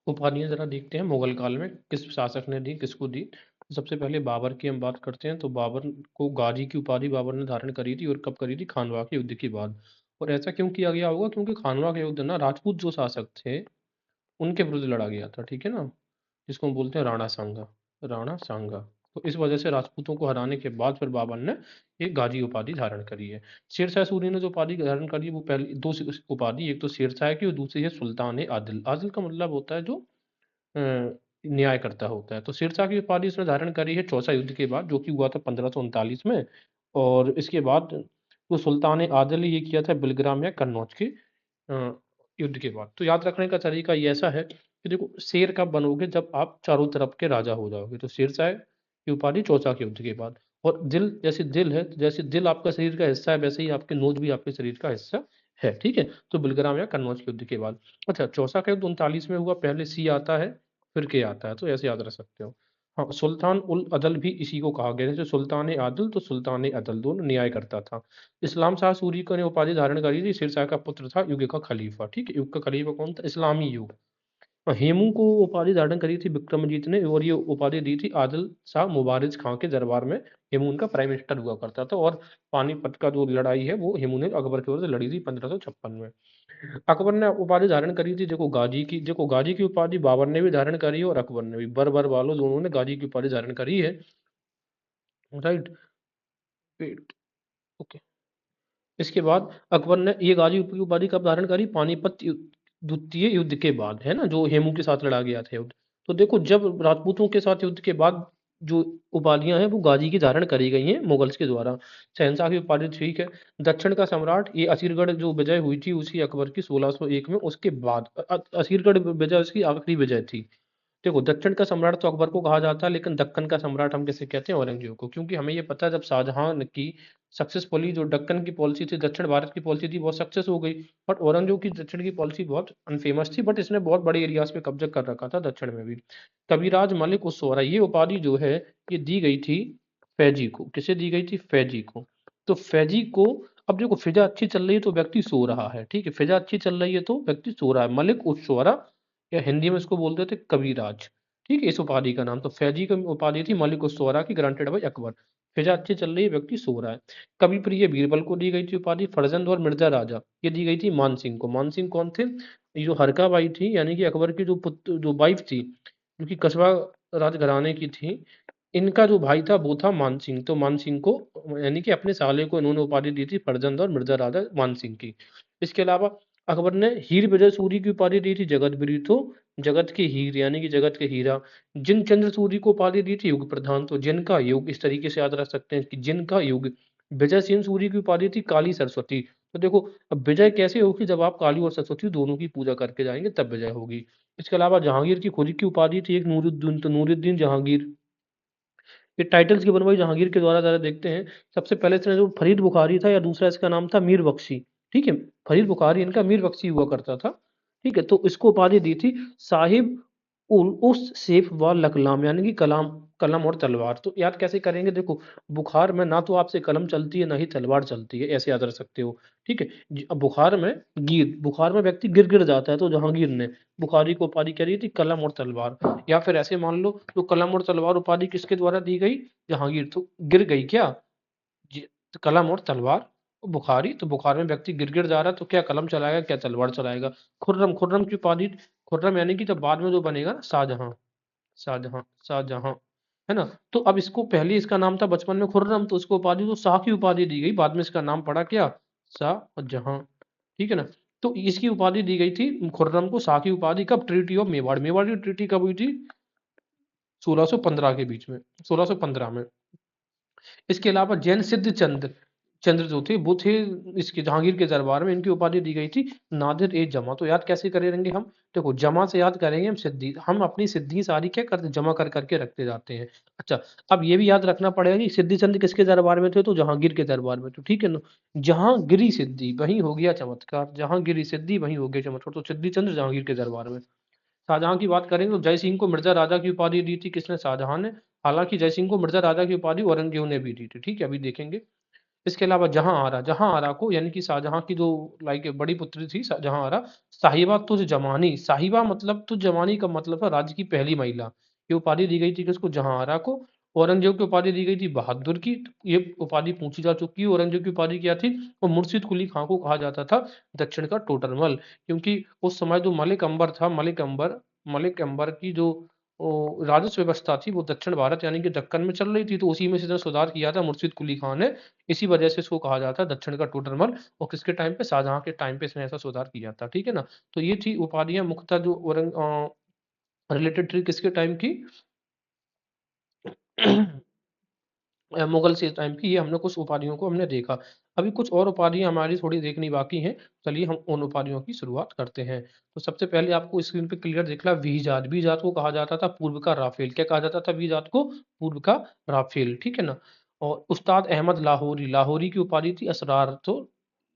उपाधियां जरा देखते हैं मुगल काल में किस शासक ने दी, किसको दी। सबसे पहले बाबर की हम बात करते हैं, तो बाबर को गाजी की उपाधि बाबर ने धारण करी थी, और कब करी थी? खानवा के युद्ध के बाद। और ऐसा क्यों किया गया होगा? क्योंकि खानवा के युद्ध ना राजपूत जो शासक थे उनके विरुद्ध लड़ा गया था, ठीक है ना, जिसको हम बोलते हैं राणा सांगा। राणा सांगा। तो इस वजह से राजपूतों को हराने के बाद फिर बाबर ने एक गाजी उपाधि धारण करी है। शेरशाह सूरी ने जो उपाधि धारण करी है वो पहली दो उपाधि, एक तो शेरशाह की और दूसरी है सुल्तान ए आदिल। आदिल का मतलब होता है जो अ, न्याय करता होता है। तो शेरशाह की उपाधि इसने धारण करी है चौसा युद्ध के बाद, जो कि हुआ था 1539 में। और इसके बाद जो सुल्तान आदिल ये किया था बिलग्राम या कन्नौज के युद्ध के बाद। तो याद रखने का तरीका ये ऐसा है कि देखो, शेर कब बनोगे? जब आप चारों तरफ के राजा हो जाओगे। तो शेरशाह की उपाधि चौसा के युद्ध के बाद। और दिल, जैसे दिल है, जैसे दिल आपका शरीर का हिस्सा है, वैसे ही आपके नोज भी आपके शरीर का हिस्सा है, ठीक है। तो बिलग्राम या कन्नौज के युद्ध के बाद। अच्छा, चौसा का युद्ध 39 में हुआ। पहले सी आता है फिर के आता है, तो ऐसे याद रख सकते हो। हाँ, सुल्तान उल अदल भी इसी को कहा गया है। जैसे सुल्तान आदिल, तो सुल्तान अदल दोनों न्याय करता था। इस्लाम शाह सूरी को ने उपाधि धारण करी थी, शेरशाह का पुत्र था, युग का खलीफा, ठीक है। युग का खलीफा कौन था? इस्लामी युग। हेमू को उपाधि धारण करी थी विक्रमजीत ने, और ये उपाधि दी थी आदिल शाह मुबारिज खां के दरबार में। हेमू उनका प्राइम मिनिस्टर हुआ करता था। और पानीपत का जो लड़ाई है वो हेमू ने अकबर की ओर से लड़ी थी 1556 में। अकबर ने उपाधि धारण करी थी, देखो गाजी की, देखो गाजी की उपाधि बाबर ने भी धारण करी है और अकबर ने भी। बर वालों दोनों ने गाजी की उपाधि धारण करी है, राइट। ओके। इसके बाद अकबर ने ये गाजी की उपाधि कब धारण करी? पानीपत द्वितीय युद्ध के बाद, है ना, जो हेमू के साथ लड़ा गया था युद्ध। तो देखो, जब राजपूतों के साथ युद्ध के बाद जो उपाधियां हैं वो गाजी की धारण करी गई हैं मुगल्स के द्वारा। शहनशाह की उपाधि, ठीक है। दक्षिण का सम्राट, ये असीरगढ़ जो विजय हुई थी उसी अकबर की 1601 में, उसके बाद असीरगढ़ विजय उसकी आखिरी विजय थी। देखो, दक्षिण का सम्राट तो अकबर को कहा जाता है, लेकिन दक्कन का सम्राट हम किसे कहते हैं? औरंगजेब को। क्योंकि हमें ये पता है जब शाहजहां की सक्सेसफुली जो दक्कन की पॉलिसी थी, दक्षिण भारत की पॉलिसी थी, बहुत सक्सेस हो गई। बट औरंगजेब की दक्षिण की पॉलिसी बहुत अनफेमस थी, बट इसने बहुत बड़े एरियाज पे कब्जा कर रखा था दक्षिण में भी। कविराज मलिक उस सोरा, ये उपाधि जो है ये दी गई थी फैजी को। किसे दी गई थी? फैजी को। तो फैजी को, अब देखो फिजा अच्छी चल रही है तो व्यक्ति सो रहा है, ठीक है। फिजा अच्छी चल रही है तो व्यक्ति सो रहा है। मलिक उस सोरा, या हिंदी में इसको बोलते थे कविराज, ठीक है। इस उपाधि का नाम, तो फैजी की उपाधि थी मलिक उस सोरा की, ग्रांटेड बाय अकबर। फिजा अच्छी चल रही है, व्यक्ति सो रहा है। कवि प्रिय बीरबल को दी गई थी उपाधि फरजंद और मिर्जा राजा, ये दी गई थी मान सिंह को। मान सिंह कौन थे? ये जो हरका बाई थी, यानी कि अकबर की जो पुत्र, जो वाइफ थी, जो कि कस्बा राजघराने की थी, इनका जो भाई था वो था मान सिंह। तो मान सिंह को, यानी कि अपने साले को इन्होंने उपाधि दी थी फरजंद और मिर्जा राजा मान सिंह की। इसके अलावा अकबर ने हीर विजय सूरी की उपाधि दी थी जगत तो जगत के हीर, यानी कि जगत के हीरा। जिन चंद्र सूरी को उपाधि दी थी युग प्रधान, तो जिन का युग इस तरीके से याद रख सकते हैं कि जिन का युग। विजय सिंह सूरी की उपाधि थी काली सरस्वती। तो देखो, अब विजय कैसे होगी? जब आप काली और सरस्वती दोनों की पूजा करके जाएंगे तब विजय होगी। इसके अलावा जहांगीर की खुद की उपाधि थी एक नूरुद्दीन, तो नूरुद्दीन जहांगीर। ये टाइटल्स की बनवाई जहांगीर के द्वारा जरा देखते हैं। सबसे पहले इसने जो फरीद बुखारी था, या दूसरा इसका नाम था मीर बख्शी, ठीक है। फरीद बुखारी इनका मीर बख्शी हुआ करता था, ठीक है। तो इसको उपाधि दी थी साहिब उल उस सेफ व लकलाम, यानी कि कलाम, कलम और तलवार। तो याद कैसे करेंगे? देखो, बुखार में ना तो आपसे कलम चलती है ना ही तलवार चलती है, ऐसे याद रख सकते हो, ठीक है। अब बुखार में, बुखार में व्यक्ति गिर गिर जाता है, तो जहांगीर ने बुखारी को उपाधि करी थी कलम और तलवार। या फिर ऐसे मान लो, तो कलम और तलवार उपाधि किसके द्वारा दी गई? जहांगीर। तो गिर गई क्या? तो कलम और तलवार बुखारी, तो बुखार में व्यक्ति गिर गिर जा रहा है तो क्या कलम चलाएगा, क्या तलवार चलाएगा? खुर्रम, खुर्रम की उपाधि, खुर्रम यानी कि जब बाद में जो बनेगा ना शाहजहां, शाहजहां, है ना। तो अब इसको, पहले इसका नाम था बचपन में खुर्रम, तो उसको उपाधि, तो शाह की उपाधि दी गई। बाद में इसका नाम पड़ा क्या? शाहजहां, ठीक है ना। तो इसकी उपाधि दी गई थी खुर्रम को, शाह की उपाधि कब? ट्रीटी ऑफ मेवाड़, मेवाड़ की ट्रीटी कब हुई थी? 1615 के बीच में, 1615 में। इसके अलावा जैन सिद्ध चंद्र, चंद्र जो थे वो थे इसके जहांगीर के दरबार में, इनकी उपाधि दी गई थी नादिर ए जमा। तो याद कैसे करेंगे हम? देखो, जमा से याद करेंगे हम सिद्धि, हम अपनी सिद्धि सारी क्या करते, जमा कर करके रखते जाते हैं। अच्छा, अब ये भी याद रखना पड़ेगा कि सिद्धि चंद्र किसके दरबार में थे? तो जहांगीर के दरबार में, तो ठीक है ना। जहां गिरी सिद्धि वहीं हो गया चमत्कार, जहां गिरी सिद्धि वहीं हो गया चमत्कार। तो सिद्धि चंद्र जहांगीर के दरबार में। शाहजहां की बात करेंगे तो जय सिंह को मिर्जा राजा की उपाधि दी थी किसने? शाहजहां ने। हालांकि जय सिंह को मिर्जा राजा की उपाधि औरंगजेब ने भी दी थी, ठीक है, अभी देखेंगे। इसके अलावा जहां आरा को यानी कि शाहजहां की जो लाइक बड़ी पुत्री थी जहां आरा, साहिबा तुज जमानी, साहिबा मतलब तुज जमानी का मतलब था राज्य की पहली महिला। ये उपाधि दी गई थी किसको, जहां आरा को। औरंगजेब की उपाधि दी गई थी बहादुर की। ये उपाधि पूछी जा चुकी है। औरंगजेब की उपाधि क्या थी, और मुर्शिद कुली खां को कहा जाता था दक्षिण का टोटरमल, क्योंकि उस समय जो मलिक अंबर था, मलिक अंबर की जो राजस्व व्यवस्था थी वो दक्षिण भारत यानी कि दक्कन में चल रही थी, तो उसी में से इसने सुधार किया था मुर्शिद कुली खान ने। इसी वजह से इसको कहा जाता है दक्षिण का टोटरमल। और किसके टाइम पे, शाहजहां के टाइम पे इसने ऐसा सुधार किया था, ठीक है ना। तो ये थी उपाधियां मुख्यतः जो औरंग रिलेटेड थी किसके टाइम की मुगल से टाइम की। ये हमने कुछ उपाधियों को हमने देखा। अभी कुछ और उपाधियां हमारी थोड़ी देखनी बाकी हैं। चलिए हम उन उपाधियों की शुरुआत करते हैं। तो सबसे पहले आपको स्क्रीन पे क्लियर दिख रहा है वीजात। वीजात को कहा जाता था पूर्व का राफेल। क्या कहा जाता था वीजात को, पूर्व का राफेल, ठीक है ना। और उस्ताद अहमद लाहौरी, लाहौरी की उपाधि थी असरार। तो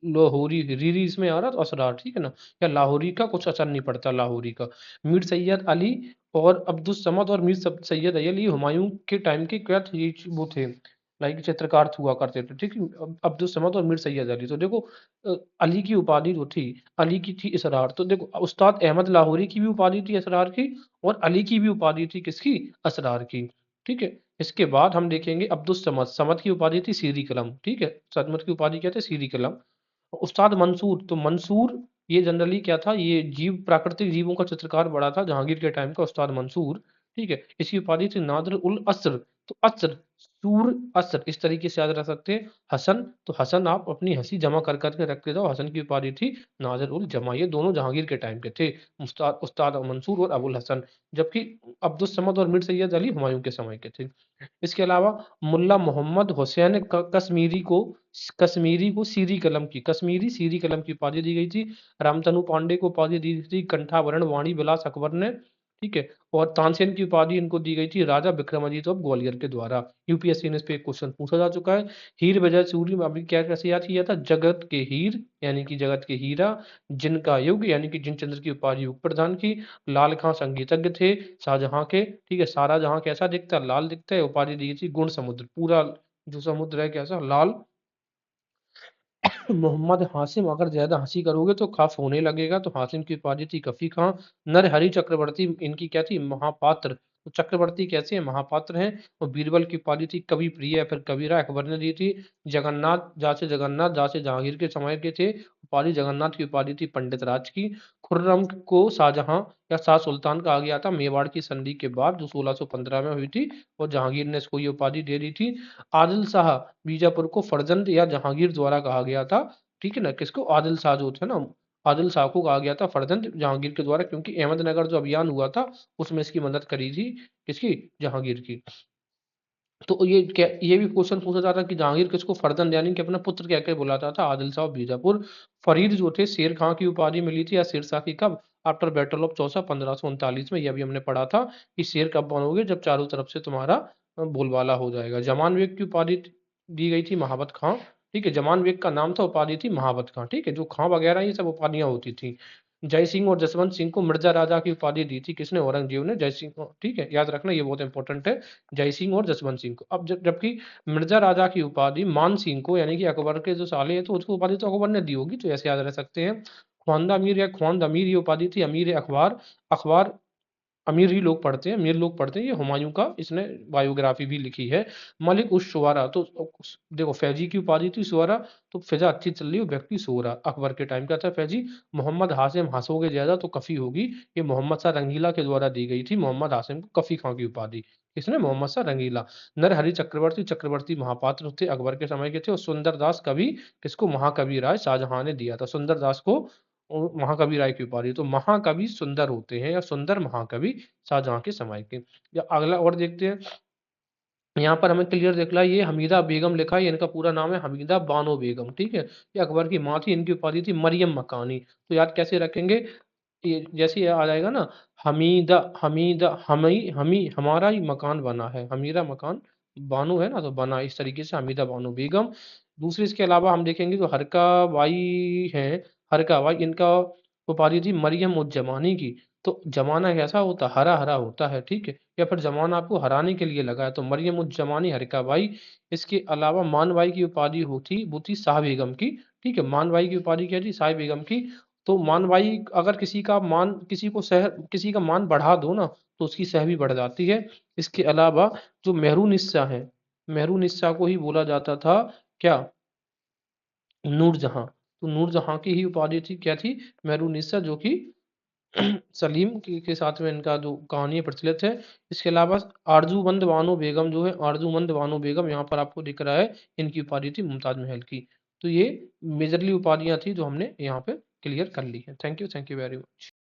लाहौरी रीरी इसमें आ रहा तो असरार, ठीक है ना। या लाहौरी का कुछ असर नहीं पड़ता, लाहौरी का। मीर सैयद अली और अब्दुल समद और मीर सैयद अली हुमायूं के टाइम के क्या थे, ये वो थे लाइक चित्रकार हुआ करते थे, ठीक है। अब्दुल समद और मीर सैयद अली। तो देखो अली की उपाधि जो थी, अली की थी इसरार। तो देखो उस्ताद अहमद लाहौरी की भी उपाधि थी असरार की, और अली की भी उपाधि थी किसकी, असरार की, ठीक है। इसके बाद हम देखेंगे अब्दुल समद। समद की उपाधि थी सीरी कलम, ठीक है। समद की उपाधि क्या थी, सीरी कलम। उस्ताद मंसूर, तो मंसूर ये जनरली क्या था, ये जीव प्राकृतिक जीवों का चित्रकार बड़ा था जहांगीर के टाइम का, उस्ताद मंसूर, ठीक है। इसकी उपाधि थी नादर उल असर। तो असर, सूर असर, इस तरीके से याद रख सकते हैं। हसन, तो हसन आप अपनी हंसी जमा कर करके रखते जाओ, हसन की उपाधि थी नादर उल जमा। ये दोनों जहांगीर के टाइम के थे, उस्ताद उस्ताद मंसूर और अबुल हसन। जबकि अब्दुल समद और मीर सैयद अली हुमायूं के समय के थे। इसके अलावा मुल्ला मोहम्मद हुसैन कश्मीरी को सीरी कलम की, कश्मीरी सीरी कलम की उपाधि दी गई थी। रामतनु पांडे को उपाधि दी थी कंठाभरण वाणी विलास अकबर ने, ठीक है। और तानसेन की उपाधि इनको दी गई थी राजा विक्रमादित्य ऑफ ग्वालियर के द्वारा। यूपीएससी ने इस पे एक क्वेश्चन पूछा जा चुका है। हीर विजय सूरी में अभी क्या कैसे याद किया था, जगत के हीर यानी कि जगत के हीरा, जिनका युग यानी कि जिनचंद्र की उपाधि युग प्रधान की। लाल खां संगीतज्ञ थे शाहजहां के, ठीक है। सारा जहां कैसा दिखता है, लाल दिखता है। उपाधि दी थी गुण समुद्र, पूरा जो समुद्र है कैसा, लाल। मोहम्मद हाशिम, अगर ज्यादा हंसी करोगे तो खफ होने लगेगा, तो हाशिम की उपाधि थी कफी खां। नरहरि चक्रवर्ती इनकी क्या थी, महापात्र। तो चक्रवर्ती कैसे हैं, महापात्र हैं। और बीरबल की उपाधि थी कवि प्रिय या फिर कबीरा, अकबर ने दी थी। जगन्नाथ जासे जहांगीर के समय के थे, उपाधि जगन्नाथ की उपाधि थी पंडित राज की। खुर्रम को शाहजहां या शाह सुल्तान कहा गया था मेवाड़ की संधि के बाद, जो 1615 में हुई थी, और जहांगीर ने इसको ये उपाधि दे दी थी। आदिल शाह बीजापुर को फर्जंद या जहांगीर द्वारा कहा गया था, ठीक है ना। किसको, आदिल शाह जो थे ना, आदिल शाह को कहा गया था फर्जंद जहांगीर के द्वारा, क्योंकि अहमदनगर जो अभियान हुआ था उसमें इसकी मदद करी थी किसकी, जहांगीर की। तो ये क्या, ये भी क्वेश्चन पूछा जाता कि जहांगीर किसको फर्जंद यानी कि अपना पुत्र कह के बुलाता था, आदिल शाह बीजापुर। फरीद जो थे शेर खां की उपाधि मिली थी या शेरशाह की, कब, आफ्टर बैटल ऑफ चौसा 1539 में। यह भी हमने पढ़ा था कि शेर कब बनोगे, जब चारों तरफ से तुम्हारा बोलबाला हो जाएगा। जमान बेग की उपाधि दी गई थी महाबत खां, ठीक है। जमान बेग का नाम था, उपाधि थी महाबत खां, ठीक है। जो खां वगैरह ये सब उपाधियां होती थी। जय सिंह और जसवंत सिंह को मिर्जा राजा की उपाधि दी थी किसने, औरंगजेब ने। जय सिंह को, ठीक है, याद रखना ये बहुत इंपॉर्टेंट है। जय सिंह और जसवंत सिंह को। अब जबकि मिर्जा राजा की उपाधि मान सिंह को यानी कि अकबर के जो साले हैं, तो उसको उपाधि तो अकबर ने दी होगी, तो ऐसे याद रह सकते हैं। ख्वांदा अमीर या ख्वांद अमीर ये उपाधि थी अमीर अखबार। अखबार अमीर ही लोग पढ़ते हैं, अमीर लोग पढ़ते हैं। ये हुमायूं का इसने बायोग्राफी भी लिखी है। मलिक उस शुआरा, तो देखो फैजी की उपाधि थी शुआरा। तो फिजा अच्छी चल रही हो, व्यक्ति सोरा, अकबर के टाइम का था फैजी। मोहम्मद हाशिम, हंसोगे ज्यादा तो कफी होगी, ये मोहम्मद शाह रंगीला के द्वारा दी गई थी मोहम्मद हाशिम को कफी खां की उपाधि। किसने, मोहम्मद शाह रंगीला। नरहरि चक्रवर्ती, चक्रवर्ती महापात्र थे अकबर के समय के थे। और सुंदर दास कवि किसको, महाकवि राय शाहजहां ने दिया था सुंदर दास को महाकवि राय की उपाधि। तो महाकवि सुंदर होते हैं या सुंदर महाकवि शाहजहां के समय के। या अगला और देखते हैं, यहाँ पर हमें क्लियर दिख रहा है, ये हमीदा बेगम लिखा है, इनका पूरा नाम है हमीदा बानो बेगम, ठीक है। ये अकबर की माँ थी, इनकी उपाधि थी मरियम मकानी। तो याद कैसे रखेंगे, ये जैसे ये आ जाएगा ना, हमीदा हमीदा हमी हमी हमारा ही मकान बना है, हमीरा मकान, बानो है ना तो बना, इस तरीके से हमीदा बानो बेगम। दूसरी इसके अलावा हम देखेंगे जो हरका बाई है, हरका बाई, इनका उपाधि थी मरियम उज जमानी की। तो जमाना कैसा होता, हरा हरा होता है, ठीक है, या फिर जमाना आपको हराने के लिए लगा है, तो मरियम उज जमानी हरिकाबाई। इसके अलावा मानबाई की उपाधि होती वो थी शाह बेगम की, ठीक है, मानबाई की उपाधि क्या थी, शाह बेगम की। तो मानबाई, अगर किसी का मान बढ़ा दो ना, तो उसकी सह भी बढ़ जाती है। इसके अलावा जो मेहरुनिस्सा है, मेहरुनिस्सा को ही बोला जाता था क्या, नूरजहां। तो नूरजहां की ही उपाधि थी, क्या थी, मेहरुनिस्सा, जो कि सलीम के साथ में इनका जो कहानी है प्रचलित है। इसके अलावा आरजूमंद बानो बेगम जो है, आरजूमंद बानो बेगम यहाँ पर आपको दिख रहा है, इनकी उपाधि थी मुमताज महल की। तो ये मेजरली उपाधियां थी जो हमने यहाँ पे क्लियर कर ली है। Thank you very much.